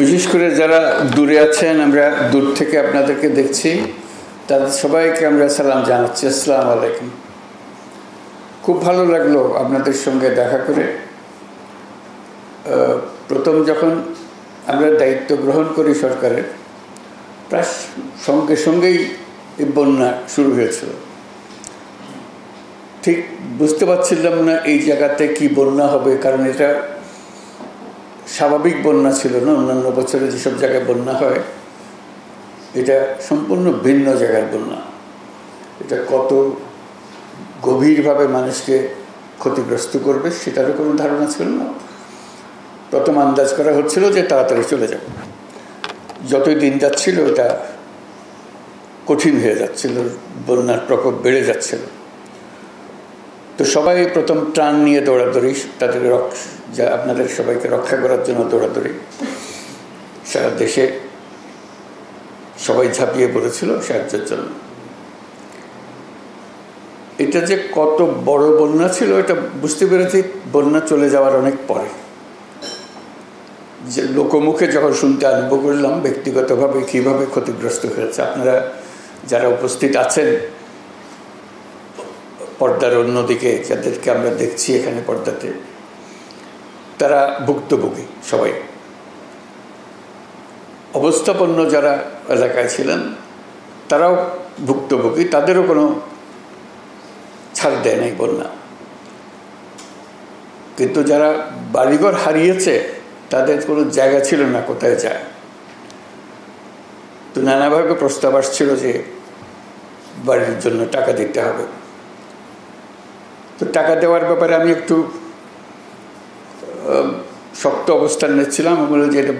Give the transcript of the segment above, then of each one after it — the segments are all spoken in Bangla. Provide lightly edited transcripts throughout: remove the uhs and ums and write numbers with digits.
বিশেষ করে যারা দূরে আছেন, আমরা দূর থেকে আপনাদেরকে দেখছি, তাদের সবাইকে আমরা সালাম জানাচ্ছি। আসসালামু আলাইকুম। খুব ভালো লাগলো আপনাদের সঙ্গে দেখা করে। প্রথম যখন আমরা দায়িত্ব গ্রহণ করি সরকারের, প্রায় সঙ্গে সঙ্গেই এই বন্যা শুরু হয়েছিল। ঠিক বুঝতে পারছিলাম না এই জায়গাতে কি বন্যা হবে, কারণ এটা স্বাভাবিক বন্যা ছিল না। অন্যান্য বছরে যেসব জায়গায় বন্যা হয়, এটা সম্পূর্ণ ভিন্ন জায়গার বন্যা। এটা কত গভীরভাবে মানুষকে ক্ষতিগ্রস্ত করবে সেটারও কোনো ধারণা ছিল না। প্রথম আন্দাজ করা হচ্ছিল যে তাড়াতাড়ি চলে যাবে। যতই দিন যাচ্ছিল এটা কঠিন হয়ে যাচ্ছিল, বন্যার প্রকোপ বেড়ে যাচ্ছিল। তো সবাই প্রথম ত্রাণ নিয়ে দৌড়াদৌড়ি, তাদের আপনাদের সবাইকে রক্ষা করার জন্য দৌড়াদৌড়ি। সারা দেশে সবাই ঝাঁপিয়ে পড়েছিল সাহায্যের জন্য। এটা যে কত বড় বন্যা ছিল এটা বুঝতে পেরেছি বন্যা চলে যাওয়ার অনেক পরে। যে লোকমুখে যখন শুনতে আরম্ভ করলাম ব্যক্তিগতভাবে কীভাবে ক্ষতিগ্রস্ত হয়েছে, আপনারা যারা উপস্থিত আছেন পর্দার অন্যদিকে, যাদেরকে আমরা দেখছি এখানে পর্দাতে, তারা ভুক্তভোগী। সবাই অবস্থাপন্ন যারা এলাকায় ছিলেন তারাও ভুক্তভোগী, তাদেরও কোনো ছাড় দেয় নাই বন্যা। কিন্তু যারা বাড়িঘর হারিয়েছে তাদের কোনো জায়গা ছিল না কোথায় যায়। তো নানাভাবে প্রস্তাব আসছিল যে বাড়ির জন্য টাকা দিতে হবে। তো টাকা দেওয়ার ব্যাপারে আমি একটু শক্ত অবস্থান নিচ্ছিলাম। আমি বললাম যে এটা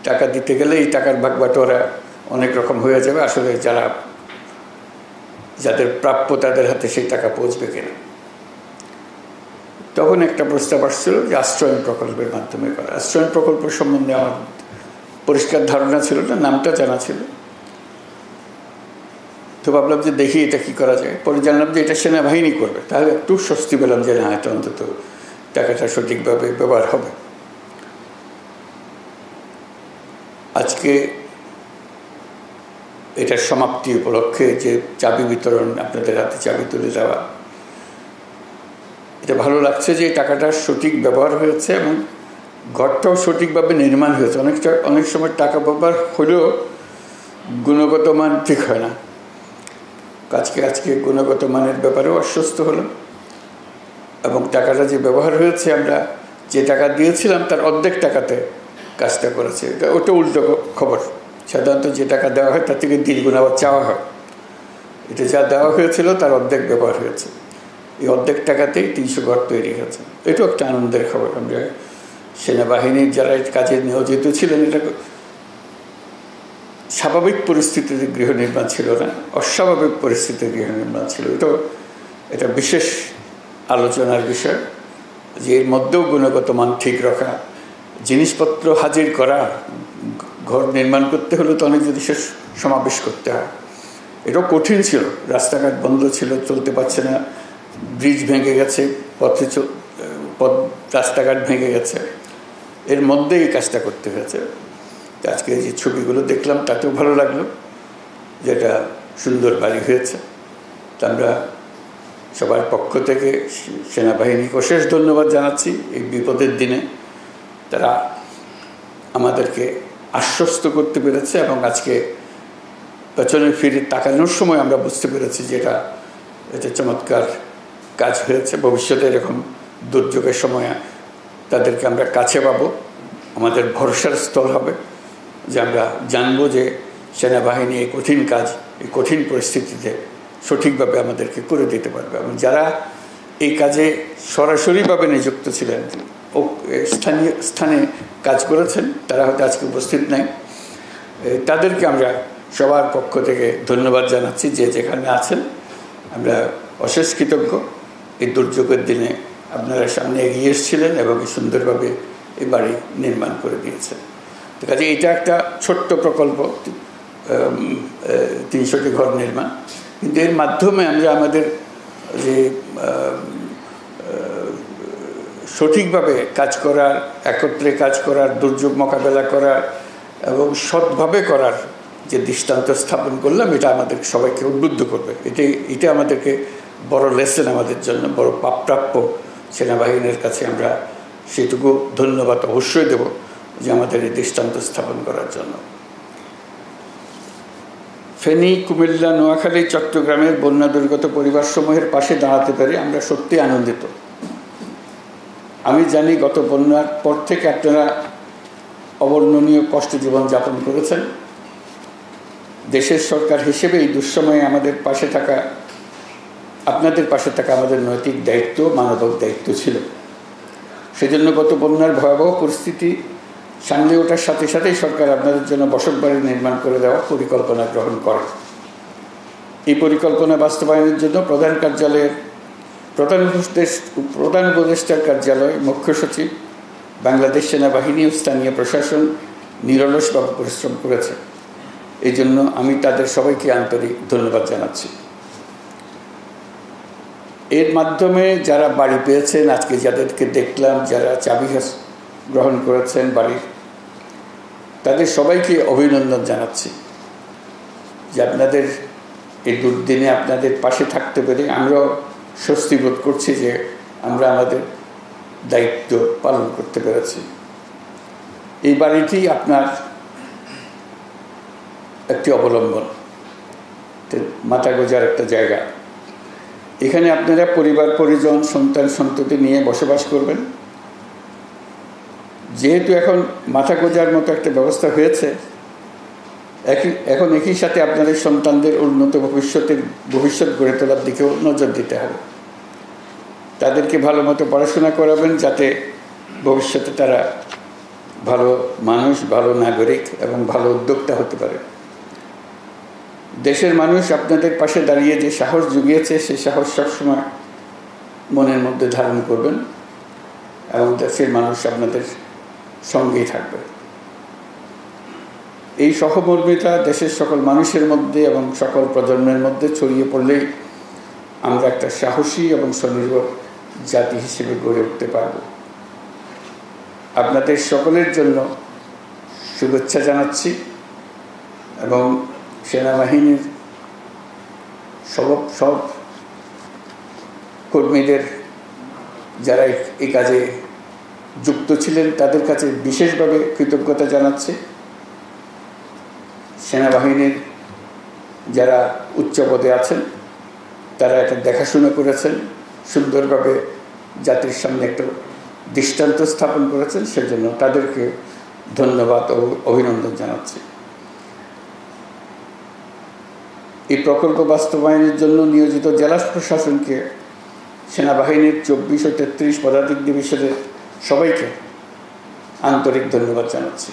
টাকা দিতে গেলে এই টাকার ভাগ বাটোয়ারা অনেক রকম হয়ে যাবে, আসলে যাদের প্রাপ্য তাদের হাতে সেই টাকা পৌঁছবে কিনা। তখন একটা প্রস্তাব আসছিল যে আশ্রয়ণ প্রকল্পের মাধ্যমে করা। আশ্রয়ণ প্রকল্প সম্বন্ধে আমার পরিষ্কার ধারণা ছিল না, নামটা জানা ছিল। তো ভাবলাম যে দেখি এটা কি করা যায়। পরে জানলাম যে এটা সেনাবাহিনী করবে, তাহলে একটু স্বস্তি পেলাম যে না, এটা অন্তত টাকাটা সঠিকভাবে ব্যবহার হবে। আজকে এটার সমাপ্তি উপলক্ষে যে চাবি বিতরণ, আপনাদের হাতে চাবি তুলে দেওয়া, এটা ভালো লাগছে যে টাকাটার সঠিক ব্যবহার হয়েছে এবং ঘরটাও সঠিকভাবে নির্মাণ হয়েছে। অনেক সময় টাকা ব্যবহার হলেও গুণগত মান ঠিক হয় না। আজকে গুণগত মানের ব্যাপারেও আশ্বস্ত হলাম এবং টাকাটা যে ব্যবহার হয়েছে, আমরা যে টাকা দিয়েছিলাম তার অর্ধেক টাকাতে কাজটা করেছে। ওটা উল্টো খবর। সাধারণত যে টাকা দেওয়া হয় তার থেকে দ্বিগুণ আবার চাওয়া হয়। এটা যা দেওয়া হয়েছিল তার অর্ধেক ব্যবহার হয়েছে। এই অর্ধেক টাকাতেই 300 ঘর তৈরি হয়েছে। এটাও একটা আনন্দের খবর। আমরা সেনাবাহিনীর যারা কাজে নিয়োজিত ছিলেন, এটা স্বাভাবিক পরিস্থিতিতে গৃহ নির্মাণ ছিল না, অস্বাভাবিক পরিস্থিতিতে গৃহ নির্মাণ ছিল। এটা বিশেষ আলোচনার বিষয় যে এর মধ্যেও গুণগত মান ঠিক রাখা, জিনিসপত্র হাজির করা। ঘর নির্মাণ করতে হলে তো অনেক জিনিসের সমাবেশ করতে হয়। এটাও কঠিন ছিল। রাস্তাঘাট বন্ধ ছিল, চলতে পারছে না, ব্রিজ ভেঙে গেছে, রাস্তাঘাট ভেঙে গেছে, এর মধ্যেই কাজটা করতে হয়েছে। আজকে যে ছবিগুলো দেখলাম তাতেও ভালো লাগলো, যেটা সুন্দর বাড়ি হয়েছে। তা আমরা সবার পক্ষ থেকে সেনাবাহিনীকে অশেষ ধন্যবাদ জানাচ্ছি। এই বিপদের দিনে তারা আমাদেরকে আশ্বস্ত করতে পেরেছে এবং আজকে পেছনে ফিরে তাকানোর সময় আমরা বুঝতে পেরেছি যে এটা চমৎকার কাজ হয়েছে। ভবিষ্যতে এরকম দুর্যোগের সময় তাদেরকে আমরা কাছে পাবো, আমাদের ভরসার স্থল হবে, যে আমরা জানবো যে সেনাবাহিনী এই কঠিন কাজ, এই কঠিন পরিস্থিতিতে সঠিকভাবে আমাদেরকে করে দিতে পারবে। এবং যারা এই কাজে সরাসরিভাবে নিযুক্ত ছিলেন, স্থানে কাজ করেছেন, তারা হয়তো আজকে উপস্থিত নাই, তাদেরকে আমরা সবার পক্ষ থেকে ধন্যবাদ জানাচ্ছি। যে যেখানে আছেন আমরা অশেষ কৃতজ্ঞ। এই দুর্যোগের দিনে আপনারা সামনে এগিয়ে এসেছিলেন এবং সুন্দরভাবে এই বাড়ি নির্মাণ করে দিয়েছেন। তো কাজে এটা একটা ছোট্ট প্রকল্প, 300টি ঘর নির্মাণ, কিন্তু এর মাধ্যমে আমরা আমাদের যে সঠিকভাবে কাজ করার, একত্রে কাজ করার, দুর্যোগ মোকাবেলা করার এবং সৎভাবে করার যে দৃষ্টান্ত স্থাপন করলাম, এটা আমাদের সবাইকে উদ্বুদ্ধ করবে। এটা আমাদেরকে বড় লেসেন, আমাদের জন্য বড় প্রাপ্য সেনাবাহিনীর কাছে। আমরা সেটুকু ধন্যবাদ অবশ্যই দেব যে আমাদের এই দৃষ্টান্ত স্থাপন করার জন্য। ফেনী, কুমিল্লা, নোয়াখালী, চট্টগ্রামের বন্যা দুর্গত পরিবারসমূহের পাশে দাঁড়াতে পেরে আমরা সত্যি আনন্দিত। আমি জানি গত বন্যার পর থেকে আপনারা অবর্ণনীয় কষ্ট জীবনযাপন করেছেন। দেশের সরকার হিসেবে এই দুঃসময়ে আমাদের পাশে থাকা, আপনাদের পাশে থাকা আমাদের নৈতিক দায়িত্ব, মানবিক দায়িত্ব ছিল। সেজন্য গত বন্যার ভয়াবহ পরিস্থিতি সামলে ওঠার সাথে সাথেই সরকার আপনাদের জন্য বসতবাড়ি নির্মাণ করে দেওয়ার পরিকল্পনা গ্রহণ করে। এই পরিকল্পনা বাস্তবায়নের জন্য প্রধান উপদেষ্টার কার্যালয়, মুখ্য সচিব, বাংলাদেশ সেনাবাহিনী ও স্থানীয় প্রশাসন নিরলসভাবে পরিশ্রম করেছে। এই জন্য আমি তাদের সবাইকে আন্তরিক ধন্যবাদ জানাচ্ছি। এর মাধ্যমে যারা বাড়ি পেয়েছেন, আজকে যাদেরকে দেখলাম, যারা চাবি গ্রহণ করেছেন বাড়ির, তাদের সবাইকে অভিনন্দন জানাচ্ছি যে আপনাদের এই দুর্দিনে আপনাদের পাশে থাকতে পেরে আমরাও স্বস্তি বোধ করছি যে আমরা আমাদের দায়িত্ব পালন করতে পেরেছি। এই বাড়িটি আপনার একটি অবলম্বন, মাথা গোঁজার একটা জায়গা। এখানে আপনারা পরিবার পরিজন, সন্তান সন্ততি নিয়ে বসবাস করবেন। যেহেতু এখন মাথা গোঁজার মতো একটা ব্যবস্থা হয়েছে, এখন একই সাথে আপনাদের সন্তানদের উন্নত ভবিষ্যৎ গড়ে তোলার দিকেও নজর দিতে হবে। তাদেরকে ভালো মতো পড়াশোনা করাবেন, যাতে ভবিষ্যতে তারা ভালো মানুষ, ভালো নাগরিক এবং ভালো উদ্যোক্তা হতে পারে। দেশের মানুষ আপনাদের পাশে দাঁড়িয়ে যে সাহস জুগিয়েছে, সেই সাহস সবসময় মনের মধ্যে ধারণ করবেন এবং দেশের মানুষ আপনাদের সঙ্গেই থাকবে। এই সহমর্মিতা দেশের সকল মানুষের মধ্যে এবং সকল প্রজন্মের মধ্যে ছড়িয়ে পড়লেই আমরা একটা সাহসী এবং স্বনির্ভর জাতি হিসেবে গড়ে উঠতে পারব। আপনাদের সকলের জন্য শুভেচ্ছা জানাচ্ছি এবং সেনাবাহিনীর সব কর্মীদের যারা এই কাজে যুক্ত ছিলেন তাদের কাছে বিশেষভাবে কৃতজ্ঞতা জানাচ্ছি। সেনাবাহিনীর যারা উচ্চ পদে আছেন তারা এটা দেখাশোনা করেছেন, সুন্দরভাবে জাতির সামনে একটা দৃষ্টান্ত স্থাপন করেছেন, সেজন্য তাদেরকে ধন্যবাদ ও অভিনন্দন জানাচ্ছি। এই প্রকল্প বাস্তবায়নের জন্য নিয়োজিত জেলা প্রশাসনকে, সেনাবাহিনীর 24 ও 33 পদাতিক ডিভিশনের সবাইকে আন্তরিক ধন্যবাদ জানাচ্ছি।